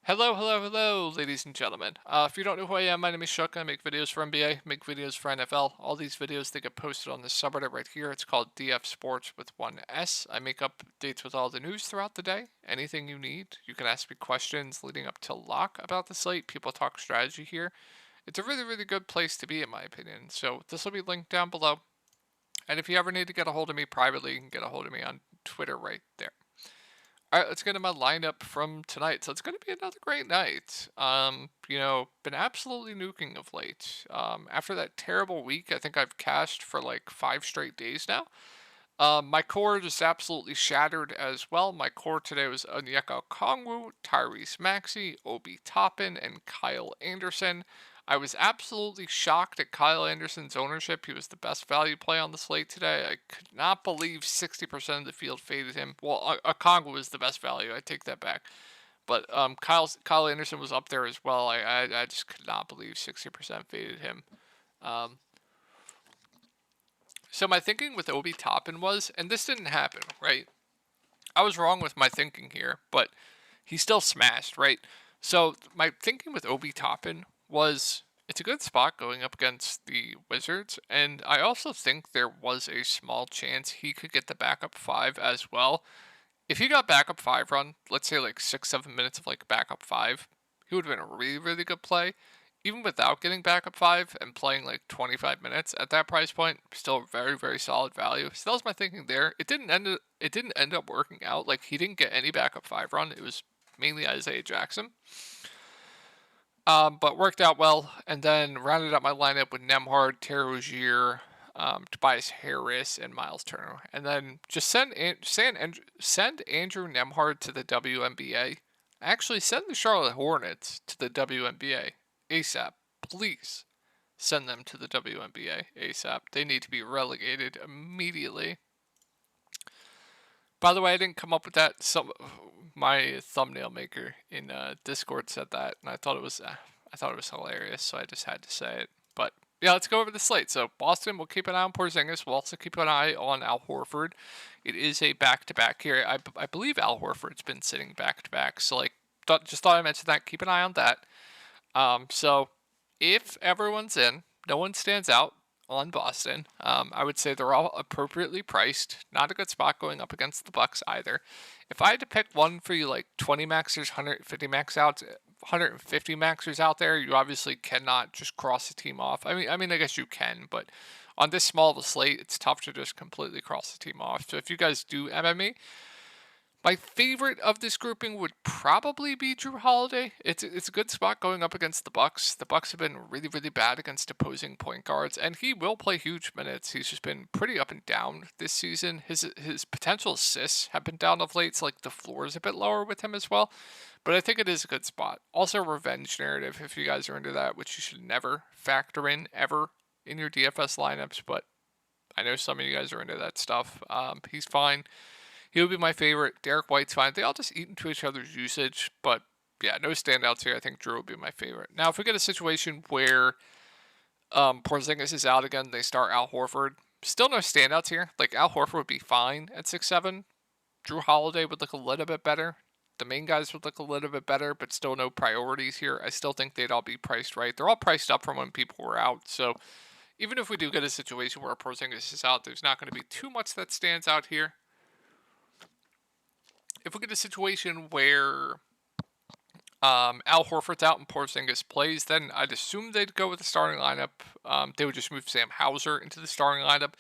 Hello, hello, hello, ladies and gentlemen. If you don't know who I am, my name is Chuck. I make videos for NBA, make videos for NFL. All these videos they get posted on this subreddit right here. It's called DF Sports with one S. I make updates with all the news throughout the day. Anything you need, you can ask me questions leading up to lock about the slate. People talk strategy here. It's a really, really good place to be, in my opinion. So this will be linked down below. And if you ever need to get a hold of me privately, you can get a hold of me on Twitter right there. All right, let's get to my lineup from tonight. So it's going to be another great night. Been absolutely nuking of late. After that terrible week, I think I've cashed for like 5 straight days now. My core just absolutely shattered as well. My core today was Onyeka Kongwu, Tyrese Maxey, Obi Toppin, and Kyle Anderson. I was absolutely shocked at Kyle Anderson's ownership. He was the best value play on the slate today. I could not believe 60% of the field faded him. Well, Kongwu was the best value. I take that back. But Kyle Anderson was up there as well. I just could not believe 60% faded him. Um, so my thinking with Obi Toppin was, and this didn't happen, right? I was wrong with my thinking here, but he still smashed, right? So my thinking with Obi Toppin was it's a good spot going up against the Wizards, and I also think there was a small chance he could get the backup five as well. If he got backup five run, let's say like 6, 7 minutes of like backup five, he would have been a really, really good play. Even without getting backup five and playing like 25 minutes at that price point, still very, very solid value. So that was my thinking there. It didn't end up working out. Like he didn't get any backup five run. It was mainly Isaiah Jackson. But worked out well, and then rounded out my lineup with Nemhard, Terry Rozier, Tobias Harris, and Miles Turner, and then just send Andrew Nemhard to the WNBA. Actually, send the Charlotte Hornets to the WNBA ASAP. Please send them to the WNBA ASAP. They need to be relegated immediately. By the way, I didn't come up with that. My thumbnail maker in Discord said that, and I thought it was hilarious, so I just had to say it. But yeah, let's go over the slate. So Boston, we'll keep an eye on Porzingis. We'll also keep an eye on Al Horford. It is a back-to-back here. I believe Al Horford's been sitting back-to-back. So just thought I mentioned that. Keep an eye on that. So if everyone's in, no one stands out on Boston. I would say they're all appropriately priced. Not a good spot going up against the Bucks either. If I had to pick one for you, like 20 maxers, 150 max outs, 150 maxers out there, you obviously cannot just cross the team off. I mean, I guess you can, but on this small of a slate, it's tough to just completely cross the team off. So if you guys do MME, my favorite of this grouping would probably be Drew Holiday. It's a good spot going up against the Bucks. The Bucks have been really, really bad against opposing point guards, and he will play huge minutes. He's just been pretty up and down this season. His potential assists have been down of late, so like the floor is a bit lower with him as well. But I think it is a good spot. Also, revenge narrative if you guys are into that, which you should never factor in ever in your DFS lineups. But I know some of you guys are into that stuff. He's fine. He would be my favorite. Derek White's fine. They all just eat into each other's usage, but yeah, no standouts here. I think Drew would be my favorite. Now, if we get a situation where Porzingis is out again, they start Al Horford. Still no standouts here. Like Al Horford would be fine at 6'7". Drew Holiday would look a little bit better. The main guys would look a little bit better, but still no priorities here. I still think they'd all be priced right. They're all priced up from when people were out. So even if we do get a situation where Porzingis is out, there's not going to be too much that stands out here. If we get a situation where Al Horford's out and Porzingis plays, then I'd assume they'd go with the starting lineup. They would just move Sam Hauser into the starting lineup.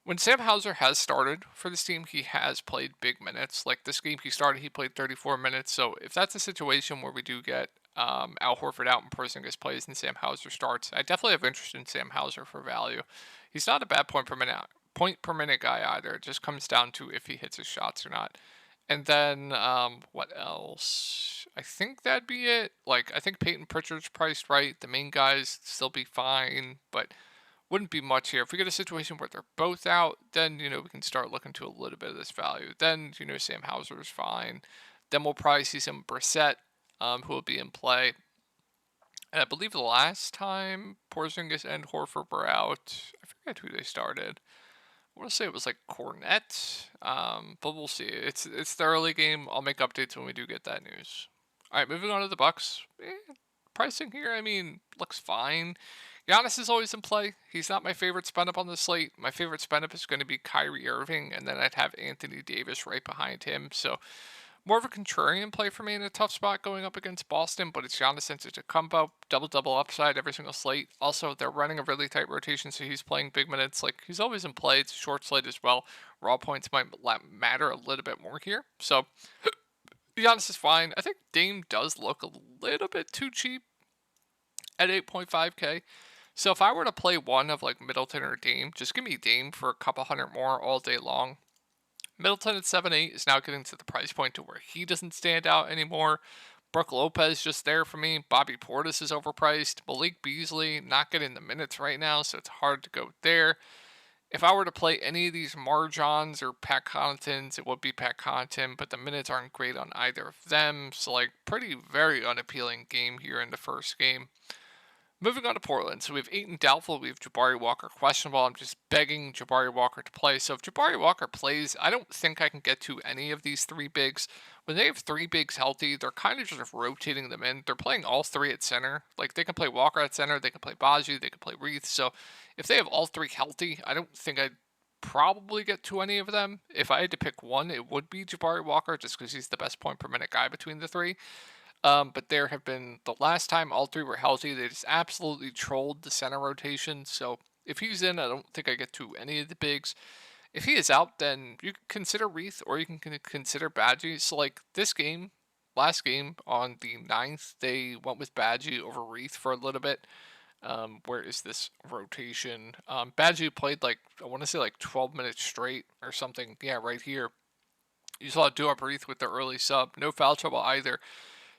When Sam Hauser has started for this team, he has played big minutes. Like this game he started, he played 34 minutes. So if that's a situation where we do get Al Horford out and Porzingis plays and Sam Hauser starts, I definitely have interest in Sam Hauser for value. He's not a bad point per minute guy either. It just comes down to if he hits his shots or not. And then what else? I think that'd be it. Like I think Peyton Pritchard's priced right. The main guys still be fine, but wouldn't be much here. If we get a situation where they're both out, then we can start looking to a little bit of this value. Then Sam Hauser is fine. Then we'll probably see some Brissett, who will be in play. And I believe the last time Porzingis and Horford were out, I forget who they started. I want to say it was like Cornet, but we'll see. It's the early game. I'll make updates when we do get that news. All right, moving on to the Bucks. Pricing here, I mean, looks fine. Giannis is always in play. He's not my favorite spend up on the slate. My favorite spend up is going to be Kyrie Irving, and then I'd have Anthony Davis right behind him. So more of a contrarian play for me in a tough spot going up against Boston, but it's Giannis Antetokounmpo, double upside every single slate. Also, they're running a really tight rotation, so he's playing big minutes. Like he's always in play. It's a short slate as well. Raw points might matter a little bit more here. So Giannis is fine. I think Dame does look a little bit too cheap at 8.5K. So if I were to play one of like Middleton or Dame, just give me Dame for a couple hundred more all day long. Middleton at 7.8 is now getting to the price point to where he doesn't stand out anymore. Brook Lopez just there for me. Bobby Portis is overpriced. Malik Beasley not getting the minutes right now, so it's hard to go there. If I were to play any of these Marjans or Pat Connaughtons, it would be Pat Connaughton, but the minutes aren't great on either of them. So like pretty very unappealing game here in the first game. Moving on to Portland. So we have Ayton doubtful. We have Jabari Walker questionable. I'm just begging Jabari Walker to play. So if Jabari Walker plays, I don't think I can get to any of these three bigs. When they have three bigs healthy, they're kind of just rotating them in. They're playing all three at center. Like they can play Walker at center, they can play Baji, they can play Reith. So if they have all three healthy, I don't think I'd probably get to any of them. If I had to pick one, it would be Jabari Walker just because he's the best point per minute guy between the three. But there have been the last time all three were healthy, they just absolutely trolled the center rotation. So if he's in, I don't think I get to any of the bigs. If he is out, then you can consider Reith or you can consider Badgie. So like this game, last game on the 9th, they went with Badgie over Reith for a little bit. Where is this rotation? Badgie played like I want to say like 12 minutes straight or something. Yeah, right here. You saw Duop Reith with the early sub. No foul trouble either.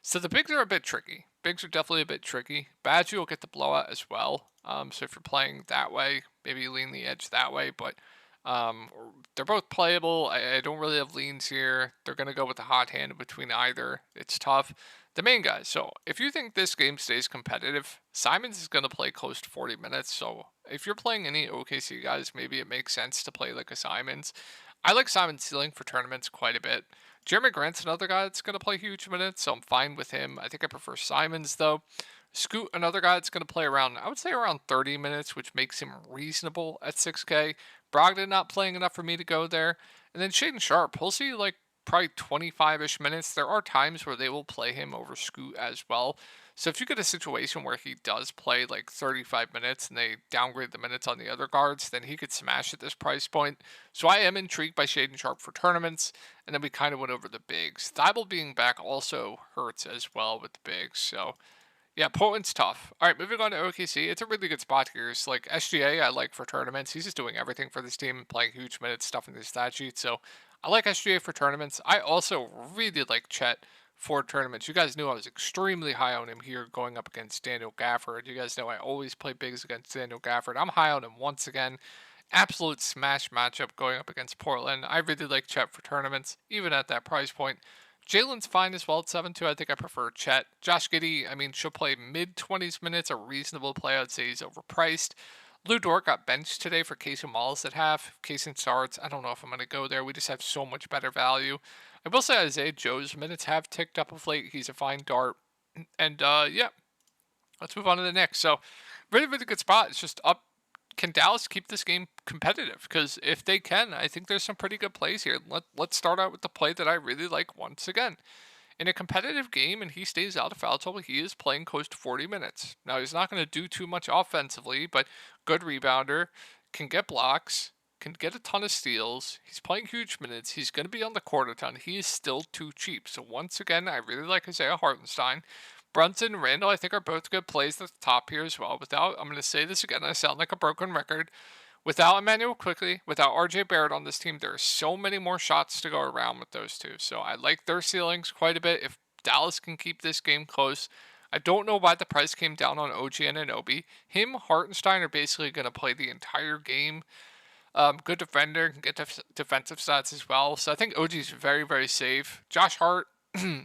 So the bigs are a bit tricky. Bigs are definitely a bit tricky. Badgie will get the blowout as well. So if you're playing that way, maybe lean the edge that way. But they're both playable. I don't really have leans here. They're going to go with the hot hand between either. It's tough. The main guys. So if you think this game stays competitive, Simons is going to play close to 40 minutes. So if you're playing any OKC guys, maybe it makes sense to play like a Simons. I like Simon's ceiling for tournaments quite a bit. Jeremy Grant's another guy that's going to play huge minutes, so I'm fine with him. I think I prefer Simons, though. Scoot, another guy that's going to play around, I would say around 30 minutes, which makes him reasonable at 6K. Brogdon not playing enough for me to go there. And then Shaden Sharp, he'll see like probably 25-ish minutes. There are times where they will play him over Scoot as well. So if you get a situation where he does play like 35 minutes and they downgrade the minutes on the other guards, then he could smash at this price point. So I am intrigued by Shaden Sharp for tournaments. And then we kind of went over the bigs. Thibault being back also hurts as well with the bigs. So yeah, Portland's tough. All right, moving on to OKC. It's a really good spot here. It's like SGA, I like for tournaments. He's just doing everything for this team, playing huge minutes, stuff in the stat sheet. So I like SGA for tournaments. I also really like Chet for tournaments. You guys knew I was extremely high on him here going up against Daniel Gafford. You guys know I always play bigs against Daniel Gafford. I'm high on him once again. Absolute smash matchup going up against Portland. I really like Chet for tournaments, even at that price point. Jalen's fine as well at 7-2. I think I prefer Chet. Josh Giddey, I mean, she'll play mid 20s minutes, a reasonable play. I'd say he's overpriced. Lou Dort got benched today for Casey Wallace at half. Casey starts. I don't know if I'm going to go there. We just have so much better value. I will say Isaiah Joe's minutes have ticked up of late. He's a fine dart. And yeah, let's move on to the next. So, really, really good spot. It's just up. Can Dallas keep this game competitive? Because if they can, I think there's some pretty good plays here. Let's start out with the play that I really like once again. In a competitive game and he stays out of foul trouble, he is playing close to 40 minutes. Now, he's not going to do too much offensively, but good rebounder, can get blocks, can get a ton of steals. He's playing huge minutes. He's going to be on the court a ton. He is still too cheap. So once again, I really like Isaiah Hartenstein. Brunson and Randall, I think, are both good plays at the top here as well. I'm going to say this again, I sound like a broken record. Without Emmanuel Quickly, without RJ Barrett on this team, there are so many more shots to go around with those two. So I like their ceilings quite a bit. If Dallas can keep this game close, I don't know why the price came down on OG and Anunoby. Him, Hartenstein are basically going to play the entire game. Good defender, can get defensive stats as well. So I think OG's very, very safe. Josh Hart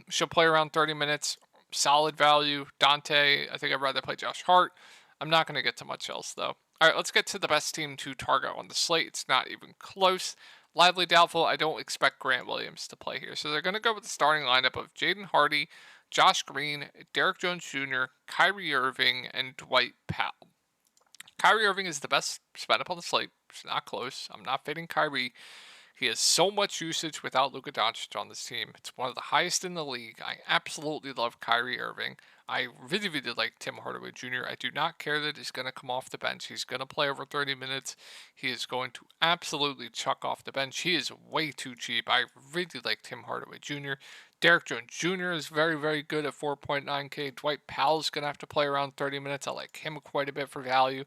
should play around 30 minutes. Solid value. Dante, I think I'd rather play Josh Hart. I'm not going to get to much else, though. All right, let's get to the best team to target on the slate. It's not even close. Lively doubtful. I don't expect Grant Williams to play here. So they're going to go with the starting lineup of Jaden Hardy, Josh Green, Derek Jones Jr., Kyrie Irving, and Dwight Powell. Kyrie Irving is the best spend up on the slate. It's not close. I'm not fading Kyrie. He has so much usage without Luka Doncic on this team. It's one of the highest in the league. I absolutely love Kyrie Irving. I really, really like Tim Hardaway Jr. I do not care that he's going to come off the bench. He's going to play over 30 minutes. He is going to absolutely chuck off the bench. He is way too cheap. I really like Tim Hardaway Jr. Derek Jones Jr. is very, very good at 4.9K. Dwight Powell's going to have to play around 30 minutes. I like him quite a bit for value.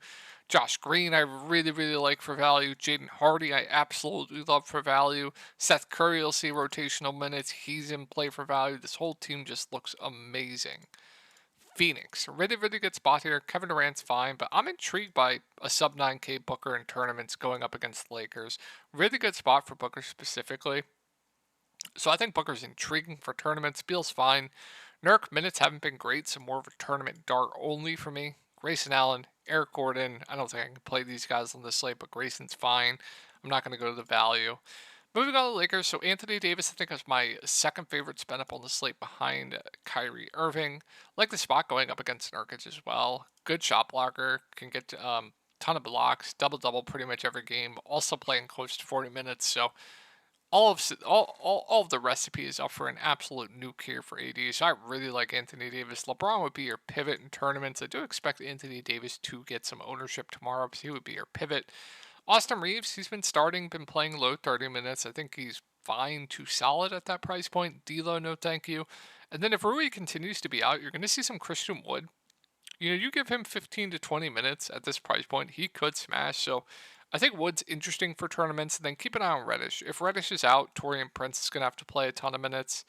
Josh Green, I really, really like for value. Jaden Hardy, I absolutely love for value. Seth Curry will see rotational minutes. He's in play for value. This whole team just looks amazing. Phoenix, really, really good spot here. Kevin Durant's fine, but I'm intrigued by a sub 9K Booker in tournaments going up against the Lakers. Really good spot for Booker specifically. So I think Booker's intriguing for tournaments. Beal's fine. Nurk minutes haven't been great, so more of a tournament dart only for me. Grayson Allen, Eric Gordon. I don't think I can play these guys on this slate, but Grayson's fine. I'm not going to go to the value. Moving on to the Lakers, so Anthony Davis, I think, is my second favorite spend up on the slate behind Kyrie Irving. Like the spot going up against Nurkic as well. Good shot blocker, can get ton of blocks, double double pretty much every game. Also playing close to 40 minutes, so all of the recipe is up for an absolute nuke here for AD. So I really like Anthony Davis. LeBron would be your pivot in tournaments. I do expect Anthony Davis to get some ownership tomorrow, because he would be your pivot. Austin Reeves, he's been starting, been playing low 30 minutes. I think he's fine to solid at that price point. D'Lo, no thank you. And then if Rui continues to be out, you're going to see some Christian Wood. You give him 15 to 20 minutes at this price point, he could smash. So I think Wood's interesting for tournaments. And then keep an eye on Reddish. If Reddish is out, Torian Prince is going to have to play a ton of minutes.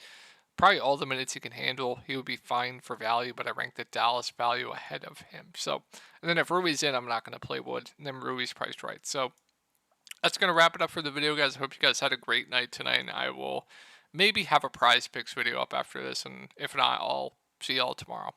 Probably all the minutes he can handle. He would be fine for value, but I rank the Dallas value ahead of him. So, and then if Rui's in, I'm not going to play Wood. And then Rui's priced right. So that's going to wrap it up for the video, guys. I hope you guys had a great night tonight. And I will maybe have a prize picks video up after this. And if not, I'll see y'all tomorrow.